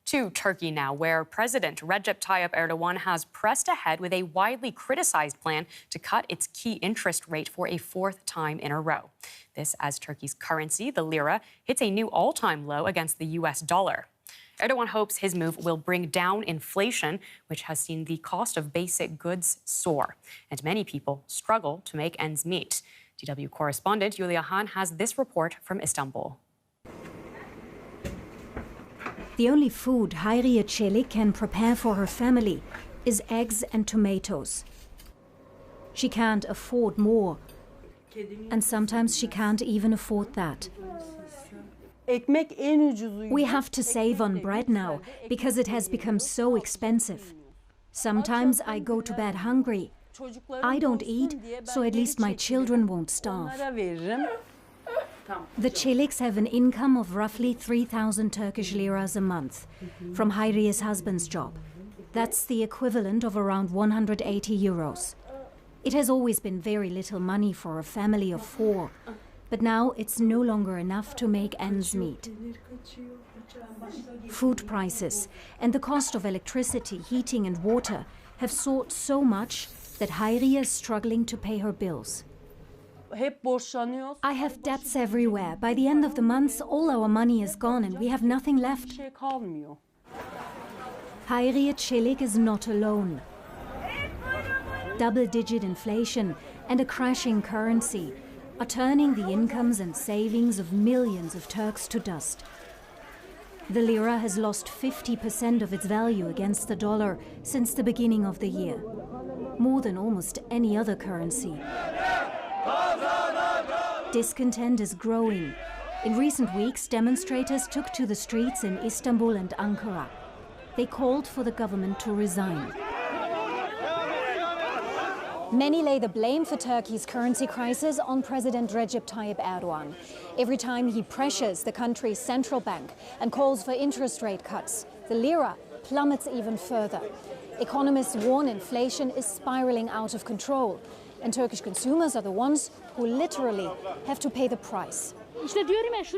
To Turkey now, where President Recep Tayyip Erdogan has pressed ahead with a widely criticized plan to cut its key interest rate for a fourth time in a row. This as Turkey's currency, the lira, hits a new all-time low against the U.S. dollar. Erdogan hopes his move will bring down inflation, which has seen the cost of basic goods soar, and many people struggle to make ends meet. DW correspondent Julia Han has this report from Istanbul. The only food Hayriye Çelik can prepare for her family is eggs and tomatoes. She can't afford more, and sometimes she can't even afford that. We have to save on bread now, because it has become so expensive. Sometimes I go to bed hungry. I don't eat, so at least my children won't starve. The Çeliks have an income of roughly 3,000 Turkish liras a month from Hayriye's husband's job. That's the equivalent of around 180 euros. It has always been very little money for a family of four, but now it's no longer enough to make ends meet. Food prices and the cost of electricity, heating and water have soared so much that Hayriye is struggling to pay her bills. I have debts everywhere. By the end of the month, all our money is gone and we have nothing left. Hayriye Çelik is not alone. Double-digit inflation and a crashing currency are turning the incomes and savings of millions of Turks to dust. The lira has lost 50% of its value against the dollar since the beginning of the year, more than almost any other currency. Discontent is growing. In recent weeks, demonstrators took to the streets in Istanbul and Ankara. They called for the government to resign. Many lay the blame for Turkey's currency crisis on President Recep Tayyip Erdogan. Every time he pressures the country's central bank and calls for interest rate cuts, the lira plummets even further. Economists warn inflation is spiraling out of control, and Turkish consumers are the ones who literally have to pay the price.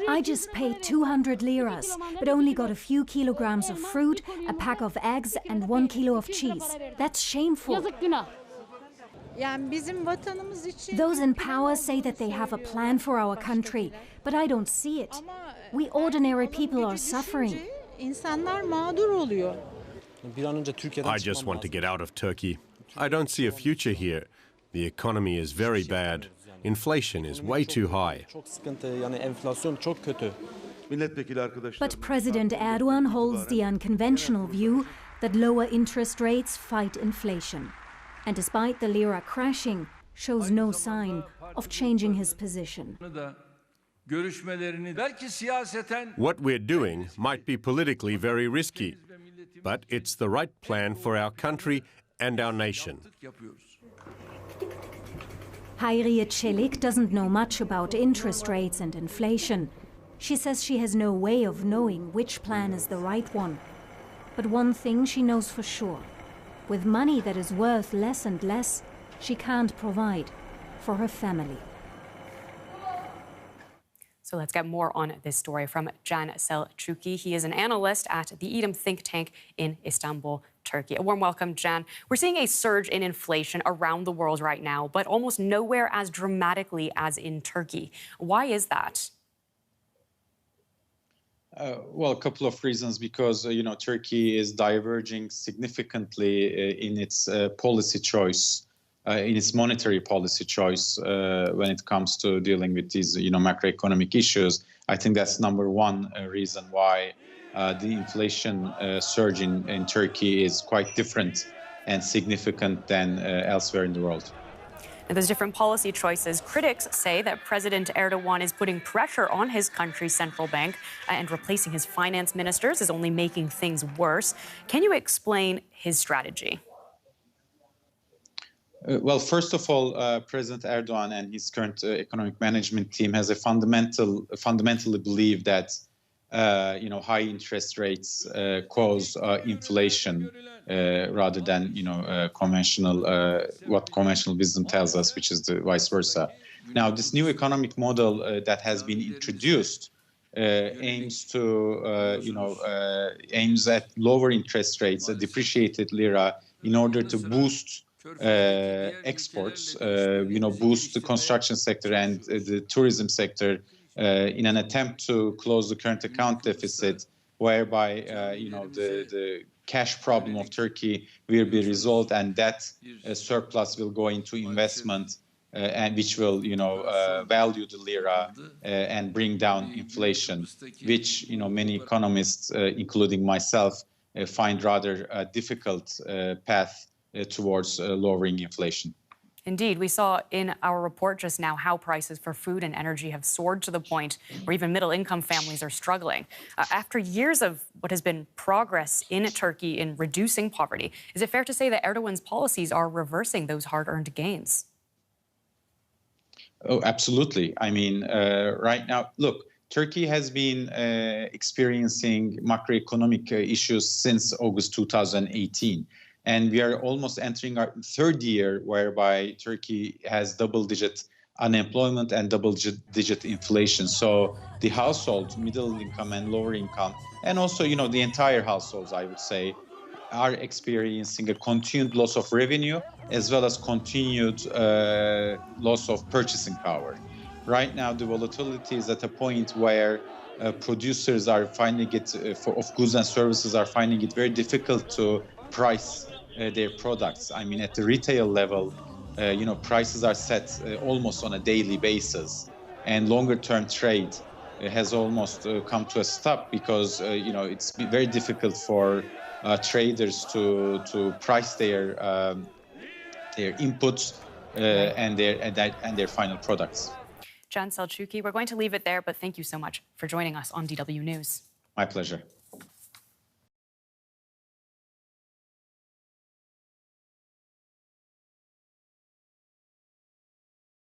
I just paid 200 liras, but only got a few kilograms of fruit, a pack of eggs and 1 kilo of cheese. That's shameful. Those in power say that they have a plan for our country, but I don't see it. We ordinary people are suffering. I just want to get out of Turkey. I don't see a future here. The economy is very bad. Inflation is way too high. But President Erdogan holds the unconventional view that lower interest rates fight inflation. And despite the lira crashing, shows no sign of changing his position. What we're doing might be politically very risky, but it's the right plan for our country and our nation. Hayriye Çelik doesn't know much about interest rates and inflation. She says she has no way of knowing which plan is the right one. But one thing she knows for sure. With money that is worth less and less, she can't provide for her family. So let's get more on this story from Can Selçuklu. He is an analyst at the EDM think tank in Istanbul, Turkey. A warm welcome, Can. We're seeing a surge in inflation around the world right now, but almost nowhere as dramatically as in Turkey. Why is that? Well, a couple of reasons, because, Turkey is diverging significantly in its policy choice, in its monetary policy choice when it comes to dealing with these, macroeconomic issues. I think that's number one reason why the inflation surge in Turkey is quite different and significant than elsewhere in the world. And those different policy choices, critics say that President Erdogan is putting pressure on his country's central bank, and replacing his finance ministers is only making things worse. Can you explain his strategy? Well, first of all, President Erdogan and his current economic management team has fundamentally believe that high interest rates cause inflation rather than what conventional wisdom tells us, which is the vice versa. Now, this new economic model that has been introduced aims to, aims at lower interest rates, a depreciated lira, in order to boost exports, boost the construction sector and the tourism sector in an attempt to close the current account deficit, whereby, the cash problem of Turkey will be resolved, and that surplus will go into investment, and which will, value the lira and bring down inflation, which, many economists, including myself, find rather a difficult path towards lowering inflation. Indeed, we saw in our report just now how prices for food and energy have soared to the point where even middle-income families are struggling. After years of what has been progress in Turkey in reducing poverty, is it fair to say that Erdogan's policies are reversing those hard-earned gains? Oh, absolutely. I mean, right now, look, Turkey has been experiencing macroeconomic issues since August 2018. And we are almost entering our third year whereby Turkey has double-digit unemployment and double-digit inflation. So the household, middle income and lower income, and also, the entire households, I would say, are experiencing a continued loss of revenue as well as continued loss of purchasing power. Right now, the volatility is at a point where producers are finding it, of goods and services, are finding it very difficult to price their products. I mean, at the retail level, prices are set almost on a daily basis, and longer-term trade has almost come to a stop because it's very difficult for traders to price their inputs and their final products. Can Selçuklu, we're going to leave it there, but thank you so much for joining us on DW News. My pleasure.